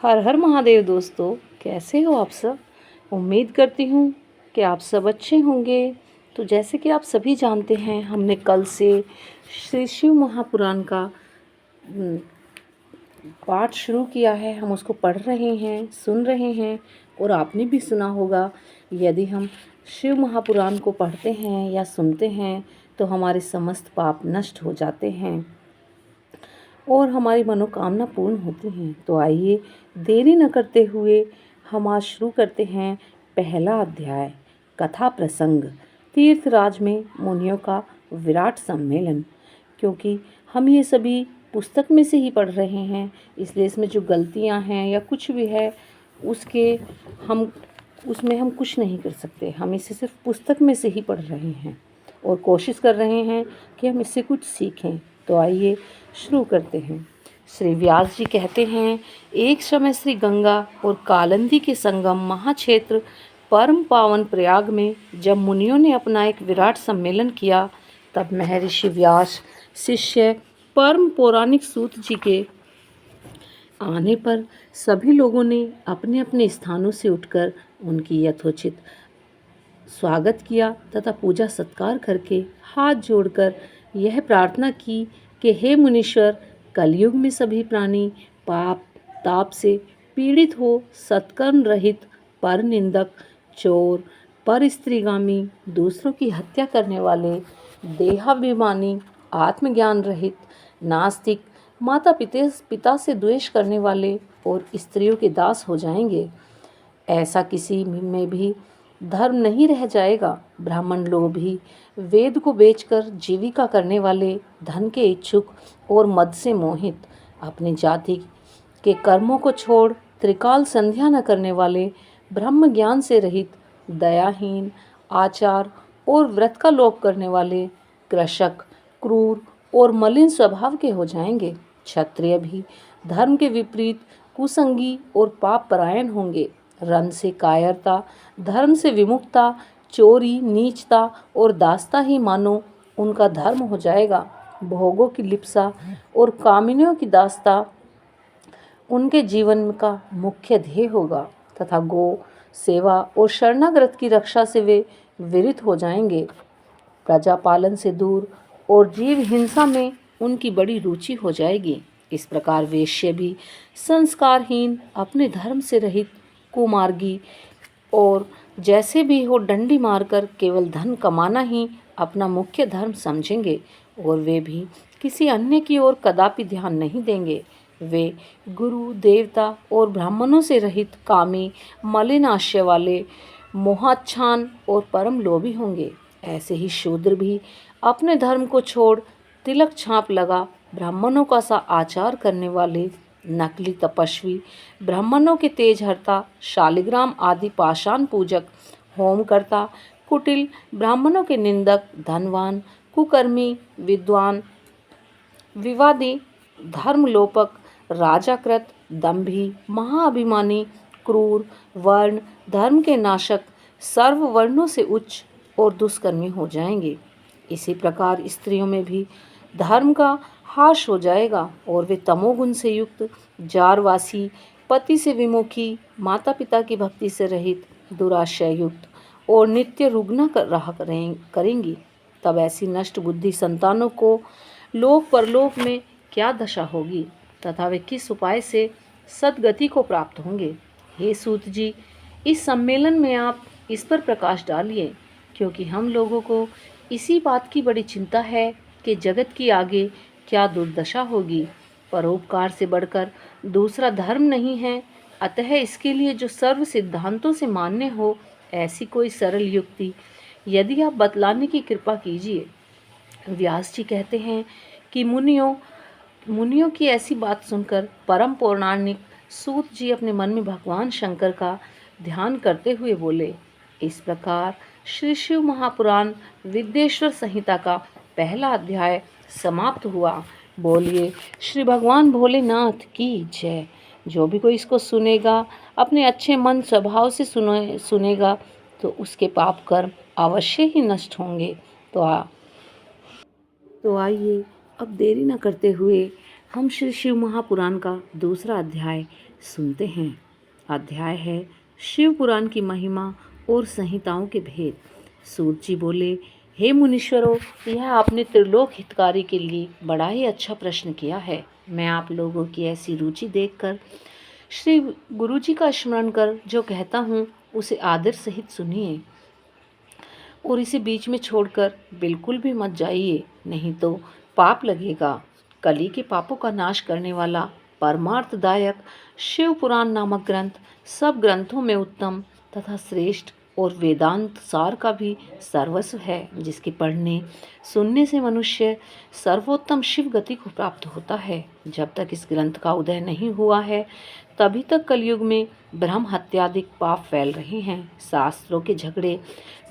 हर हर महादेव दोस्तों, कैसे हो आप सब। उम्मीद करती हूँ कि आप सब अच्छे होंगे। तो जैसे कि आप सभी जानते हैं, हमने कल से श्री शिव महापुराण का पाठ शुरू किया है। हम उसको पढ़ रहे हैं, सुन रहे हैं और आपने भी सुना होगा। यदि हम शिव महापुराण को पढ़ते हैं या सुनते हैं तो हमारे समस्त पाप नष्ट हो जाते हैं और हमारी मनोकामना पूर्ण होती हैं। तो आइए देरी न करते हुए हम आज शुरू करते हैं पहला अध्याय, कथा प्रसंग, तीर्थराज में मुनियों का विराट सम्मेलन। क्योंकि हम ये सभी पुस्तक में से ही पढ़ रहे हैं, इसलिए इसमें जो गलतियां हैं या कुछ भी है उसके हम उसमें हम कुछ नहीं कर सकते। हम इसे सिर्फ पुस्तक में से ही पढ़ रहे हैं और कोशिश कर रहे हैं कि हम इससे कुछ सीखें। तो आइए शुरू करते हैं। श्री व्यास जी कहते हैं, एक समय श्री गंगा और कालिंदी के संगम महाक्षेत्र परम पावन प्रयाग में जब मुनियों ने अपना एक विराट सम्मेलन किया, तब महर्षि व्यास शिष्य परम पौराणिक सूत जी के आने पर सभी लोगों ने अपने अपने स्थानों से उठकर उनकी यथोचित स्वागत किया तथा पूजा सत्कार करके हाथ जोड़कर यह प्रार्थना की कि हे मुनीश्वर, कलयुग में सभी प्राणी पाप ताप से पीड़ित हो सत्कर्म रहित, पर निंदक, चोर, पर स्त्रीगामी, दूसरों की हत्या करने वाले, देहाभिमानी, आत्मज्ञान रहित, नास्तिक, माता पिता से द्वेष करने वाले और स्त्रियों के दास हो जाएंगे। ऐसा किसी में भी धर्म नहीं रह जाएगा। ब्राह्मण लोभी, वेद को बेचकर जीविका करने वाले, धन के इच्छुक और मद से मोहित, अपनी जाति के कर्मों को छोड़ त्रिकाल संध्या न करने वाले, ब्रह्म ज्ञान से रहित, दयाहीन, आचार और व्रत का लोप करने वाले, कृषक, क्रूर और मलिन स्वभाव के हो जाएंगे। क्षत्रिय भी धर्म के विपरीत कुसंगी और पाप परायण होंगे। रन से कायरता, धर्म से विमुखता, चोरी, नीचता और दास्ता ही मानो उनका धर्म हो जाएगा। भोगों की लिप्सा और कामनियों की दास्ता उनके जीवन का मुख्य ध्येय होगा तथा गो सेवा और शरणागत की रक्षा से वे विरत हो जाएंगे। प्रजा पालन से दूर और जीव हिंसा में उनकी बड़ी रुचि हो जाएगी। इस प्रकार वेश्य भी संस्कारहीन, अपने धर्म से रहित, कुमार्गी और जैसे भी हो डंडी मारकर केवल धन कमाना ही अपना मुख्य धर्म समझेंगे और वे भी किसी अन्य की ओर कदापि ध्यान नहीं देंगे। वे गुरु, देवता और ब्राह्मणों से रहित, कामी, मलिन आशय वाले, मोहाच्छान और परम लोभी होंगे। ऐसे ही शूद्र भी अपने धर्म को छोड़ तिलक छाप लगा ब्राह्मणों का सा आचार करने वाले, नकली तपस्वी, ब्राह्मणों के तेज हरता, शालिग्राम आदि पाषाण पूजक, होम करता, कुटिल, ब्राह्मणों के निंदक, धनवान, कुकर्मी, विद्वान, विवादी, धर्मलोपक, राजाकृत, दंभी, महाअभिमानी, क्रूर, वर्ण, धर्म के नाशक, सर्व वर्णों से उच्च और दुष्कर्मी हो जाएंगे। इसी प्रकार स्त्रियों में भी धर्म का हाश हो जाएगा और वे तमोगुण से युक्त, जारवासी, पति से विमुखी, माता पिता की भक्ति से रहित, दुराशय युक्त और नित्य रुग्ना करेंगी। तब ऐसी नष्ट बुद्धि संतानों को लोक परलोक में क्या दशा होगी तथा वे किस उपाय से सद्गति को प्राप्त होंगे। हे सूत जी, इस सम्मेलन में आप इस पर प्रकाश डालिए, क्योंकि हम लोगों को इसी बात की बड़ी चिंता है कि जगत की आगे क्या दुर्दशा होगी। परोपकार से बढ़कर दूसरा धर्म नहीं है, अतः इसके लिए जो सर्व सिद्धांतों से मान्य हो, ऐसी कोई सरल युक्ति यदि आप बतलाने की कृपा कीजिए। व्यास जी कहते हैं कि मुनियों की ऐसी बात सुनकर परम पौराणिक सूत जी अपने मन में भगवान शंकर का ध्यान करते हुए बोले। इस प्रकार श्री शिव महापुराण विद्येश्वर संहिता का पहला अध्याय समाप्त हुआ। बोलिए श्री भगवान भोलेनाथ की जय। जो भी कोई इसको सुनेगा, अपने अच्छे मन स्वभाव से सुनेगा तो उसके पाप कर्म अवश्य ही नष्ट होंगे। तो आइए अब देरी न करते हुए हम श्री शिव महापुराण का दूसरा अध्याय सुनते हैं। अध्याय है शिव पुराण की महिमा और संहिताओं के भेद। सूत जी बोले, हे मुनीश्वरों, यह आपने त्रिलोक हितकारी के लिए बड़ा ही अच्छा प्रश्न किया है। मैं आप लोगों की ऐसी रुचि देखकर श्री गुरु जी का स्मरण कर जो कहता हूँ उसे आदर सहित सुनिए और इसे बीच में छोड़कर बिल्कुल भी मत जाइए, नहीं तो पाप लगेगा। कली के पापों का नाश करने वाला परमार्थदायक शिव पुराण नामक ग्रंथ सब ग्रंथों में उत्तम तथा श्रेष्ठ और वेदांत सार का भी सर्वस्व है, जिसके पढ़ने सुनने से मनुष्य सर्वोत्तम शिव गति को प्राप्त होता है। जब तक इस ग्रंथ का उदय नहीं हुआ है तभी तक कलयुग में ब्रह्म हत्यादिक पाप फैल रहे हैं। शास्त्रों के झगड़े,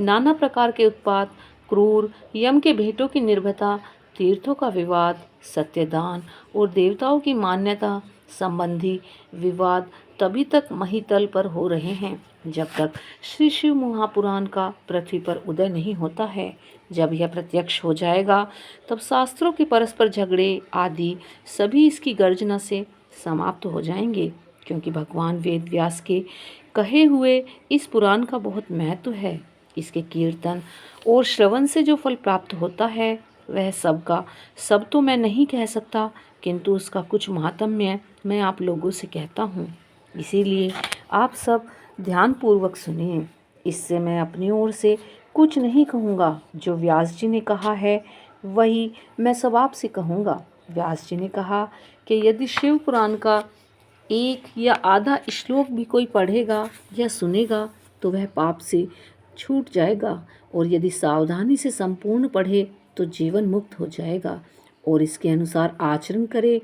नाना प्रकार के उत्पात, क्रूर यम के भेंटों की निर्भयता, तीर्थों का विवाद, सत्यदान और देवताओं की मान्यता संबंधी विवाद तभी तक महीतल पर हो रहे हैं जब तक श्री शिव महापुराण का पृथ्वी पर उदय नहीं होता है। जब यह प्रत्यक्ष हो जाएगा तब शास्त्रों के परस्पर झगड़े आदि सभी इसकी गर्जना से समाप्त हो जाएंगे, क्योंकि भगवान वेद व्यास के कहे हुए इस पुराण का बहुत महत्व है। इसके कीर्तन और श्रवण से जो फल प्राप्त होता है वह सबका सब तो मैं नहीं कह सकता, किंतु उसका कुछ महात्म्य मैं आप लोगों से कहता हूँ। इसीलिए आप सब ध्यानपूर्वक सुनिए। इससे मैं अपनी ओर से कुछ नहीं कहूँगा, जो व्यास जी ने कहा है वही मैं सब आपसे कहूँगा। व्यास जी ने कहा कि यदि शिव पुराण का एक या आधा श्लोक भी कोई पढ़ेगा या सुनेगा तो वह पाप से छूट जाएगा, और यदि सावधानी से संपूर्ण पढ़े तो जीवन मुक्त हो जाएगा, और इसके अनुसार आचरण करे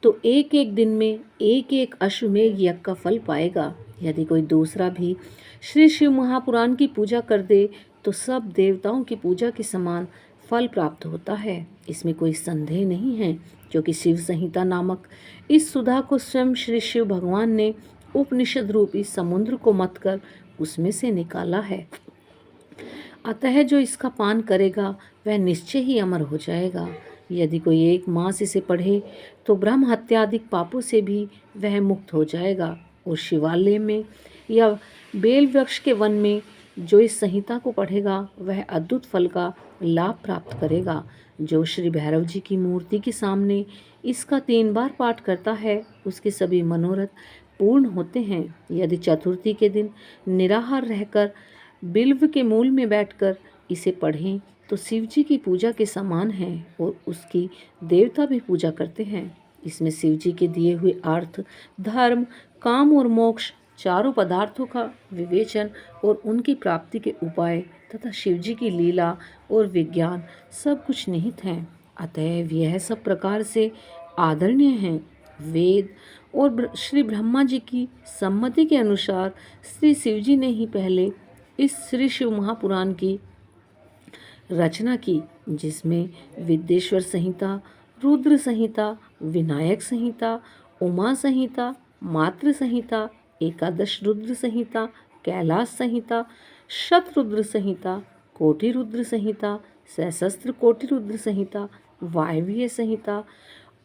तो एक एक दिन में एक एक अश्वमेध यज्ञ का फल पाएगा। यदि कोई दूसरा भी श्री शिव महापुराण की पूजा कर दे तो सब देवताओं की पूजा के समान फल प्राप्त होता है। इसमें कोई संदेह नहीं है, क्योंकि शिव संहिता नामक इस सुधा को स्वयं श्री शिव भगवान ने उपनिषद रूपी समुद्र को मथ कर उसमें से निकाला है। अतः जो इसका पान करेगा वह निश्चय ही अमर हो जाएगा। यदि कोई एक मास इसे पढ़े तो ब्रह्म हत्यादिक पापों से भी वह मुक्त हो जाएगा, और शिवालय में या बेल वृक्ष के वन में जो इस संहिता को पढ़ेगा वह अद्भुत फल का लाभ प्राप्त करेगा। जो श्री भैरव जी की मूर्ति के सामने इसका 3 बार पाठ करता है उसके सभी मनोरथ पूर्ण होते हैं। यदि चतुर्थी के दिन निराहार रहकर बिल्व के मूल में बैठकर इसे पढ़ें तो शिव जी की पूजा के समान है, और उसकी देवता भी पूजा करते हैं। इसमें शिव जी के दिए हुए अर्थ, धर्म, काम और मोक्ष चारों पदार्थों का विवेचन और उनकी प्राप्ति के उपाय तथा शिव जी की लीला और विज्ञान सब कुछ निहित हैं। अतएव यह सब प्रकार से आदरणीय हैं। वेद और श्री ब्रह्मा जी की सम्मति के अनुसार श्री शिव जी ने ही पहले इस श्री शिव महापुराण की रचना की, जिसमें विद्येश्वर संहिता, रुद्र संहिता, विनायक संहिता, उमा संहिता, मातृ संहिता, एकादश रुद्र संहिता, कैलाश संहिता, शतरुद्र संहिता, कोटि रुद्र संहिता, सहस्त्र कोटि रुद्र संहिता, वायव्य संहिता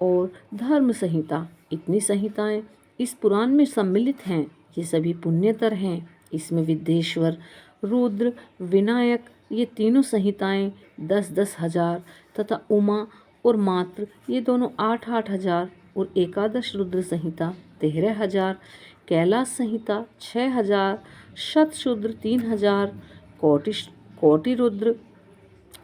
और धर्म संहिता, इतनी संहिताएं इस पुराण में सम्मिलित हैं। ये सभी पुण्यतर हैं। इसमें विद्येश्वर, रुद्र, विनायक ये तीनों संहिताएं 10-10 हजार तथा उमा और मात्र ये दोनों 8-8 हजार, और एकादश रुद्र संहिता 13 हजार, कैलाश संहिता 6 हजार, शतशूद्र 3 हजार, कोटि रुद्र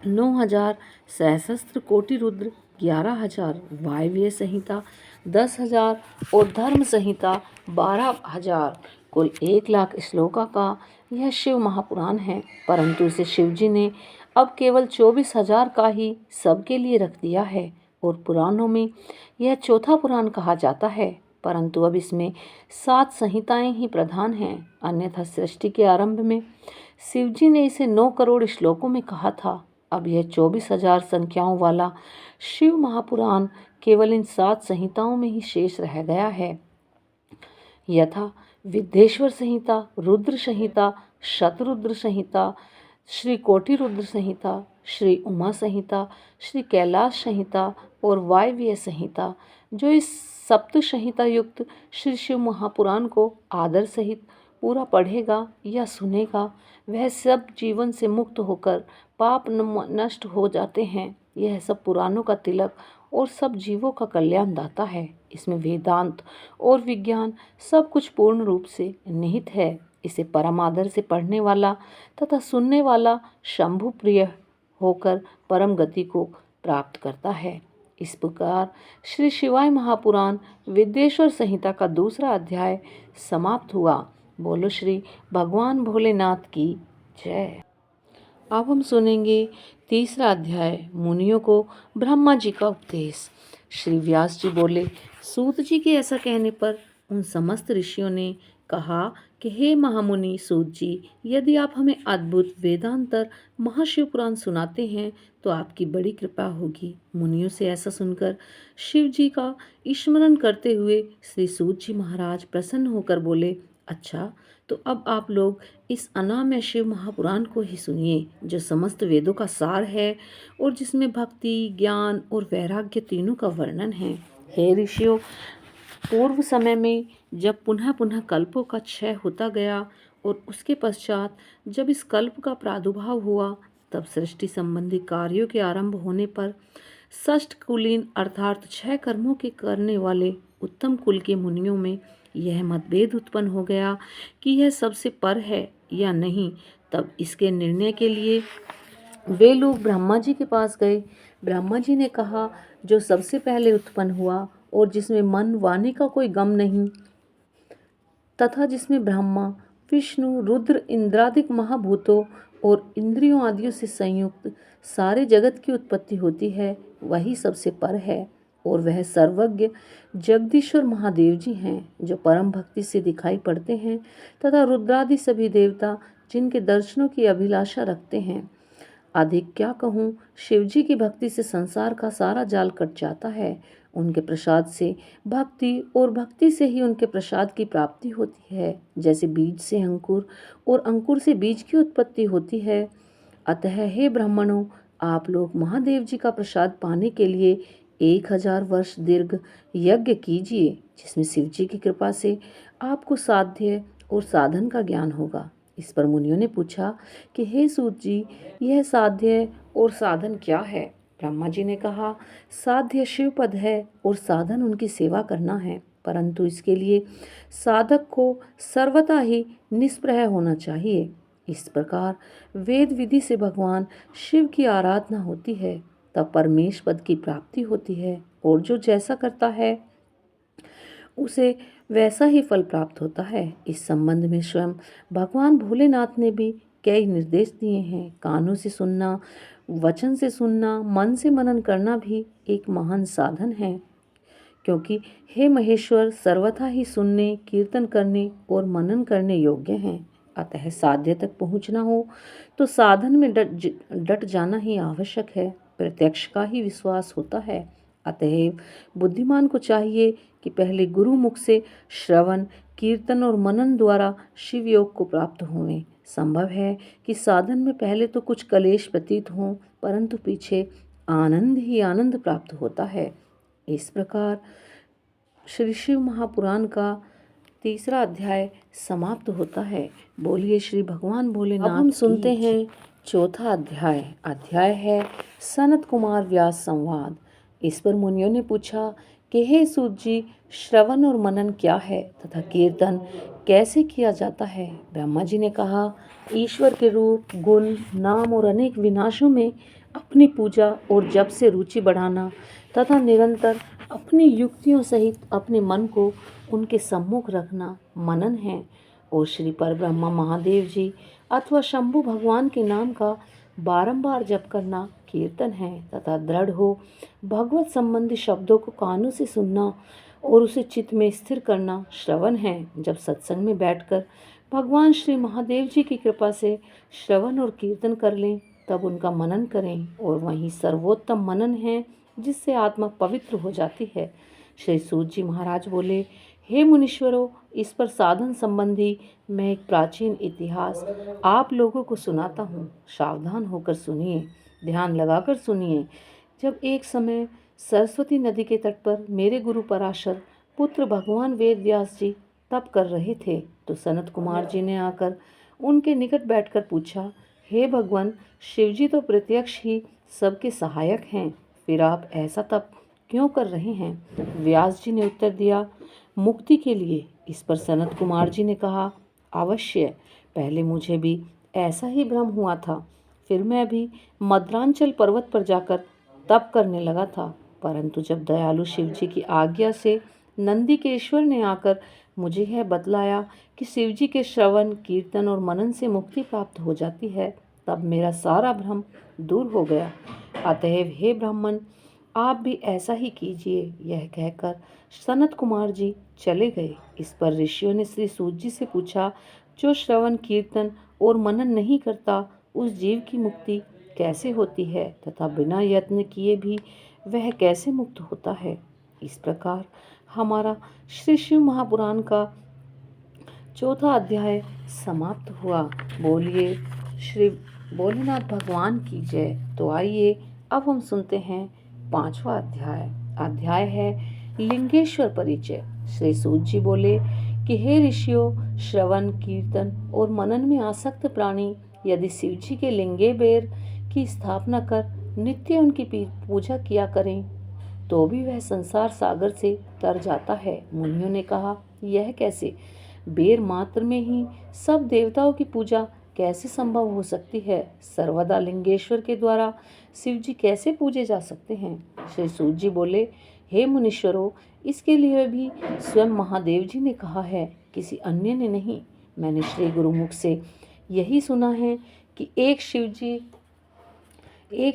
9 हजार, सहस्त्र कोटि रुद्र 11 हजार, वायव्य संहिता 10 हजार और धर्म संहिता 12 हजार। कुल 1 लाख श्लोका का यह शिव महापुराण है, परंतु इसे शिव जी ने अब केवल 24 हजार का ही सबके लिए रख दिया है, और पुराणों में यह चौथा पुराण कहा जाता है। परंतु अब इसमें 7 संहिताएं ही प्रधान हैं, अन्यथा सृष्टि के आरंभ में शिव जी ने इसे 9 करोड़ श्लोकों में कहा था। अब यह 24 हजार संख्याओं वाला शिव महापुराण केवल इन 7 संहिताओं में ही शेष रह गया है, यथा विद्येश्वर संहिता, रुद्र संहिता, शतरुद्र संहिता, श्री कोटि रुद्र संहिता, श्री उमा संहिता, श्री कैलाश संहिता, और वायव्य संहिता, जो इस सप्त संहिता युक्त श्री शिव महापुराण को आदर सहित पूरा पढ़ेगा या सुनेगा, वह सब जीवन से मुक्त होकर पाप नष्ट हो जाते हैं। यह सब पुराणों का तिलक और सब जीवों का कल्याण दाता है। इसमें वेदांत और विज्ञान सब कुछ पूर्ण रूप से निहित है। इसे परम आदर से पढ़ने वाला तथा सुनने वाला शंभु प्रिय होकर परम गति को प्राप्त करता है। इस प्रकार श्री शिवाय महापुराण विद्येश्वर संहिता का दूसरा अध्याय समाप्त हुआ। बोलो श्री भगवान भोलेनाथ की जय। अब हम सुनेंगे तीसरा अध्याय, मुनियों को ब्रह्मा जी का उपदेश। श्री व्यास जी बोले, सूत जी के ऐसा कहने पर उन समस्त ऋषियों ने कहा कि हे महामुनि सूत जी, यदि आप हमें अद्भुत वेदांतर महाशिव पुराण सुनाते हैं तो आपकी बड़ी कृपा होगी। मुनियों से ऐसा सुनकर शिव जी का स्मरण करते हुए श्री सूत जी महाराज प्रसन्न होकर बोले, अच्छा, तो अब आप लोग इस अनामय शिव महापुराण को ही सुनिए, जो समस्त वेदों का सार है और जिसमें भक्ति, ज्ञान और वैराग्य तीनों का वर्णन है। हे ऋषियों, पूर्व समय में जब पुनः पुनः कल्पों का क्षय होता गया और उसके पश्चात जब इस कल्प का प्रादुर्भाव हुआ, तब सृष्टि संबंधी कार्यों के आरंभ होने पर षष्ठ कुलीन अर्थात 6 कर्मों के करने वाले उत्तम कुल के मुनियों में यह मतभेद उत्पन्न हो गया कि यह सबसे पर है या नहीं। तब इसके निर्णय के लिए वे लोग ब्रह्मा जी के पास गए। ब्रह्मा जी ने कहा, जो सबसे पहले उत्पन्न हुआ और जिसमें मन वाणी का कोई गम नहीं तथा जिसमें ब्रह्मा, विष्णु, रुद्र, इंद्रादिक महाभूतों और इंद्रियों आदियों से संयुक्त सारे जगत की उत्पत्ति होती है, वही सबसे पर है और वह सर्वज्ञ जगदीश्वर महादेव जी हैं, जो परम भक्ति से दिखाई पड़ते हैं तथा रुद्रादि सभी देवता जिनके दर्शनों की अभिलाषा रखते हैं। अधिक क्या कहूँ, शिवजी की भक्ति से संसार का सारा जाल कट जाता है। उनके प्रसाद से भक्ति और भक्ति से ही उनके प्रसाद की प्राप्ति होती है। जैसे बीज से अंकुर और अंकुर से बीज की उत्पत्ति होती है। अतः हे ब्राह्मणों, आप लोग महादेव जी का प्रसाद पाने के लिए 1000 वर्ष दीर्घ यज्ञ कीजिए, जिसमें शिव जी की कृपा से आपको साध्य और साधन का ज्ञान होगा। इस पर मुनियों ने पूछा कि हे सूत जी, यह साध्य और साधन क्या है? ब्रह्मा जी ने कहा, साध्य शिव पद है और साधन उनकी सेवा करना है, परंतु इसके लिए साधक को सर्वथा ही निष्प्रह होना चाहिए। इस प्रकार वेद विधि से भगवान शिव की आराधना होती है, तब परमेश पद की प्राप्ति होती है और जो जैसा करता है उसे वैसा ही फल प्राप्त होता है। इस संबंध में स्वयं भगवान भोलेनाथ ने भी कई निर्देश दिए हैं। कानों से सुनना, वचन से सुनना, मन से मनन करना भी एक महान साधन है, क्योंकि हे महेश्वर सर्वथा ही सुनने, कीर्तन करने और मनन करने योग्य हैं। अतः साध्य तक पहुँचना हो तो साधन में डट जाना ही आवश्यक है। प्रत्यक्ष का ही विश्वास होता है। अतएव बुद्धिमान को चाहिए कि पहले गुरु मुख से श्रवण, कीर्तन और मनन द्वारा शिव योग को प्राप्त होवें। संभव है कि साधन में पहले तो कुछ कलेश प्रतीत हों, परंतु पीछे आनंद ही आनंद प्राप्त होता है। इस प्रकार श्री शिव महापुराण का तीसरा अध्याय समाप्त होता है। बोलिए श्री भगवान भोलेनाथ। अब हम सुनते हैं चौथा अध्याय। अध्याय है सनत कुमार व्यास संवाद। इस पर मुनियों ने पूछा कि हे सूत जी, श्रवण और मनन क्या है तथा कीर्तन कैसे किया जाता है? ब्रह्मा जी ने कहा, ईश्वर के रूप, गुण, नाम और अनेक विनाशों में अपनी पूजा और जप से रुचि बढ़ाना तथा निरंतर अपनी युक्तियों सहित अपने मन को उनके सम्मुख रखना मनन है। और श्री परब्रह्मा महादेव जी अथवा शंभु भगवान के नाम का बारंबार जप करना कीर्तन है तथा दृढ़ हो भगवत संबंधी शब्दों को कानों से सुनना और उसे चित्त में स्थिर करना श्रवण है। जब सत्संग में बैठकर भगवान श्री महादेव जी की कृपा से श्रवण और कीर्तन कर लें, तब उनका मनन करें और वही सर्वोत्तम मनन है जिससे आत्मा पवित्र हो जाती है। श्री सूत जी महाराज बोले, हे मुनीश्वरों, इस पर साधन संबंधी मैं एक प्राचीन इतिहास आप लोगों को सुनाता हूँ। सावधान होकर सुनिए, ध्यान लगाकर सुनिए। जब एक समय सरस्वती नदी के तट पर मेरे गुरु पराशर पुत्र भगवान वेद व्यास जी तप कर रहे थे तो सनत कुमार जी ने आकर उनके निकट बैठकर पूछा, हे भगवान, शिवजी तो प्रत्यक्ष ही सबके सहायक हैं, फिर आप ऐसा तप क्यों कर रहे हैं? व्यास जी ने उत्तर दिया, मुक्ति के लिए। इस पर सनत कुमार जी ने कहा, अवश्य, पहले मुझे भी ऐसा ही भ्रम हुआ था। फिर मैं भी मद्रांचल पर्वत पर जाकर तप करने लगा था, परंतु जब दयालु शिवजी की आज्ञा से नंदीकेश्वर ने आकर मुझे यह बतलाया कि शिवजी के श्रवण, कीर्तन और मनन से मुक्ति प्राप्त हो जाती है, तब मेरा सारा भ्रम दूर हो गया। अतएव हे ब्राह्मण, आप भी ऐसा ही कीजिए। यह कहकर सनत कुमार जी चले गए। इस पर ऋषियों ने श्री सूत जी से पूछा, जो श्रवण, कीर्तन और मनन नहीं करता, उस जीव की मुक्ति कैसे होती है तथा बिना यत्न किए भी वह कैसे मुक्त होता है? इस प्रकार हमारा श्री शिव महापुराण का चौथा अध्याय समाप्त हुआ। बोलिए श्री भोलेनाथ भगवान की जय। तो आइए अब हम सुनते हैं पांचवा अध्याय। अध्याय है लिंगेश्वर परिचय। श्री सूत जी बोले कि हे ऋषियों, श्रवण, कीर्तन और मनन में आसक्त प्राणी यदि शिवजी के लिंगे बेर की स्थापना कर नित्य उनकी पूजा किया करें तो भी वह संसार सागर से तर जाता है। मुनियों ने कहा, यह कैसे? बेर मात्र में ही सब देवताओं की पूजा कैसे संभव हो सकती है? सर्वदा लिंगेश्वर के द्वारा शिवजी कैसे पूजे जा सकते हैं? श्री सूत जी बोले, हे मुनीश्वरों, इसके लिए भी स्वयं महादेव जी ने कहा है, किसी अन्य ने नहीं। मैंने श्री गुरुमुख से यही सुना है कि एक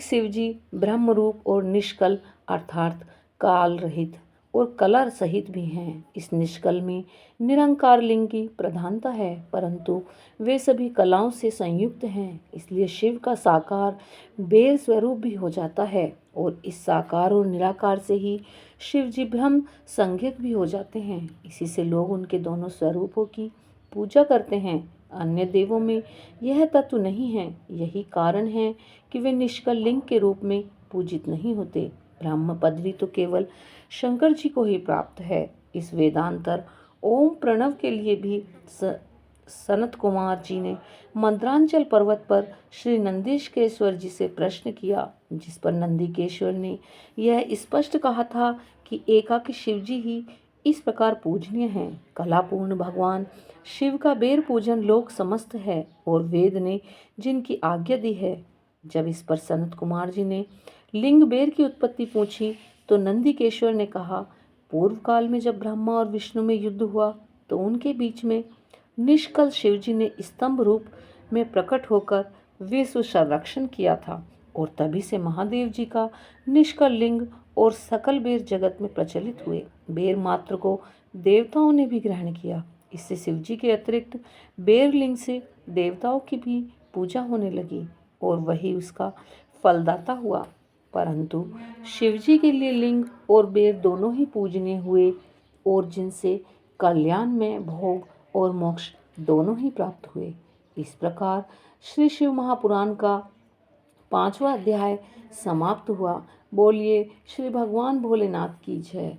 शिवजी ब्रह्म रूप और निष्कल अर्थात काल रहित और कला सहित भी हैं। इस निष्कल में निरंकार लिंग की प्रधानता है, परंतु वे सभी कलाओं से संयुक्त हैं, इसलिए शिव का साकार बेर स्वरूप भी हो जाता है और इस साकार और निराकार से ही शिव जी ब्रह्म संज्ञक भी हो जाते हैं। इसी से लोग उनके दोनों स्वरूपों की पूजा करते हैं। अन्य देवों में यह तत्व नहीं है। यही कारण है कि वे निष्कल लिंग के रूप में पूजित नहीं होते। ब्रह्म पदवी तो केवल शंकर जी को ही प्राप्त है। इस वेदांतर ओम प्रणव के लिए भी सनत कुमार जी ने मंत्रांचल पर्वत पर श्री नंदीकेश्वर जी से प्रश्न किया, जिस पर नंदीकेश्वर ने यह स्पष्ट कहा था कि एकाकी शिव जी ही इस प्रकार पूजनीय हैं। कलापूर्ण भगवान शिव का बेर पूजन लोक समस्त है और वेद ने जिनकी आज्ञा दी है। जब इस पर सनत कुमार जी ने लिंग बेर की उत्पत्ति पूछी तो नंदीकेश्वर ने कहा, पूर्व काल में जब ब्रह्मा और विष्णु में युद्ध हुआ तो उनके बीच में निष्कल शिवजी ने स्तंभ रूप में प्रकट होकर विश्व संरक्षण किया था और तभी से महादेव जी का निष्कल लिंग और सकल बेर जगत में प्रचलित हुए। बेर मात्र को देवताओं ने भी ग्रहण किया। इससे शिवजी के अतिरिक्त बेर लिंग से देवताओं की भी पूजा होने लगी और वही उसका फलदाता हुआ। परंतु शिवजी के लिए लिंग और बेर दोनों ही पूजनीय हुए और जिनसे कल्याण में भोग और मोक्ष दोनों ही प्राप्त हुए। इस प्रकार श्री शिव महापुराण का पांचवा अध्याय समाप्त हुआ। बोलिए श्री भगवान भोलेनाथ की जय।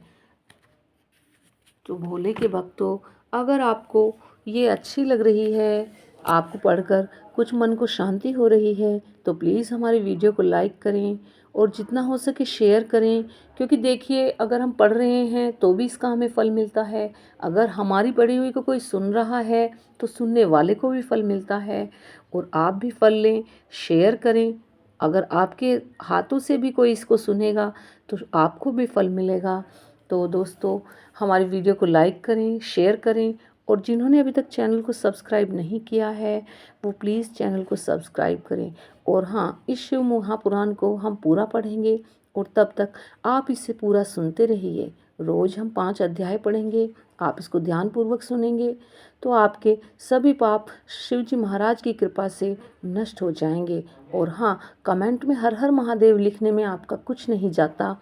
तो भोले के भक्तों, अगर आपको ये अच्छी लग रही है, आपको पढ़कर कुछ मन को शांति हो रही है, तो प्लीज़ हमारी वीडियो को लाइक करें और जितना हो सके शेयर करें। क्योंकि देखिए, अगर हम पढ़ रहे हैं तो भी इसका हमें फल मिलता है। अगर हमारी पढ़ी हुई को कोई सुन रहा है तो सुनने वाले को भी फल मिलता है। और आप भी फल लें, शेयर करें। अगर आपके हाथों से भी कोई इसको सुनेगा तो आपको भी फल मिलेगा। तो दोस्तों, हमारी वीडियो को लाइक करें, शेयर करें और जिन्होंने अभी तक चैनल को सब्सक्राइब नहीं किया है वो प्लीज़ चैनल को सब्सक्राइब करें। और हाँ, इस शिव महापुराण को हम पूरा पढ़ेंगे और तब तक आप इसे पूरा सुनते रहिए। रोज़ हम 5 अध्याय पढ़ेंगे, आप इसको ध्यानपूर्वक सुनेंगे तो आपके सभी पाप शिव जी महाराज की कृपा से नष्ट हो जाएंगे। और हाँ, कमेंट में हर हर महादेव लिखने में आपका कुछ नहीं जाता।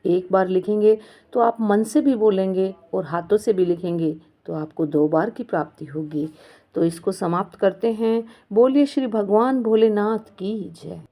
एक बार लिखेंगे तो आप मन से भी बोलेंगे और हाथों से भी लिखेंगे तो आपको 2 बार की प्राप्ति होगी। तो इसको समाप्त करते हैं। बोलिए श्री भगवान भोलेनाथ की जय।